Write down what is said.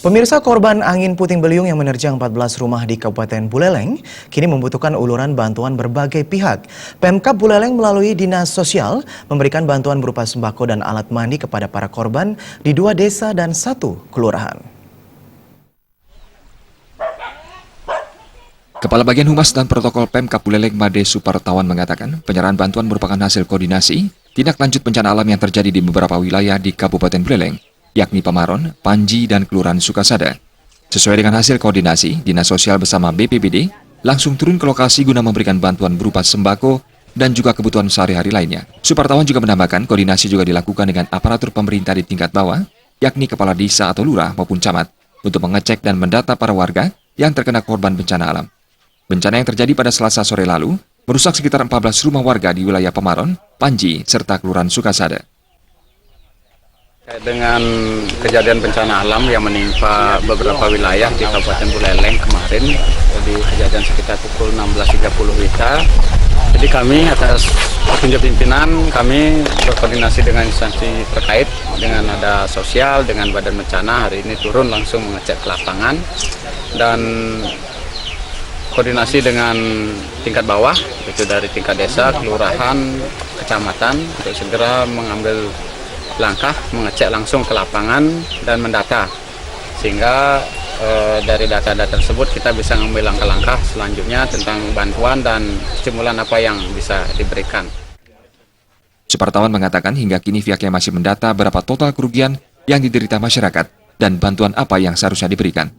Pemirsa, korban angin puting beliung yang menerjang 14 rumah di Kabupaten Buleleng kini membutuhkan uluran bantuan berbagai pihak. Pemkab Buleleng melalui Dinas Sosial memberikan bantuan berupa sembako dan alat mandi kepada para korban di 2 desa dan 1 kelurahan. Kepala Bagian Humas dan Protokol Pemkab Buleleng Made Supartawan mengatakan penyerahan bantuan merupakan hasil koordinasi tindak lanjut bencana alam yang terjadi di beberapa wilayah di Kabupaten Buleleng, yakni Pamaron, Panji, dan Kelurahan Sukasada. Sesuai dengan hasil koordinasi, Dinas Sosial bersama BPBD langsung turun ke lokasi guna memberikan bantuan berupa sembako dan juga kebutuhan sehari-hari lainnya. Supartawan juga menambahkan koordinasi juga dilakukan dengan aparatur pemerintah di tingkat bawah, yakni kepala desa atau lurah maupun camat, untuk mengecek dan mendata para warga yang terkena korban bencana alam. Bencana yang terjadi pada Selasa sore lalu merusak sekitar 14 rumah warga di wilayah Pamaron, Panji, serta Kelurahan Sukasada. Dengan kejadian bencana alam yang menimpa beberapa wilayah di Kabupaten Buleleng kemarin, di kejadian sekitar pukul 16.30 WITA, jadi kami atas petunjuk pimpinan, kami berkoordinasi dengan instansi terkait, dengan ada sosial, dengan badan bencana, hari ini turun langsung mengecek ke lapangan, dan koordinasi dengan tingkat bawah, itu dari tingkat desa, kelurahan, kecamatan, untuk segera mengambil langkah mengecek langsung ke lapangan dan mendata, sehingga dari data-data tersebut kita bisa mengambil langkah-langkah selanjutnya tentang bantuan dan stimulan apa yang bisa diberikan. Supartawan mengatakan hingga kini pihaknya masih mendata berapa total kerugian yang diderita masyarakat dan bantuan apa yang seharusnya diberikan.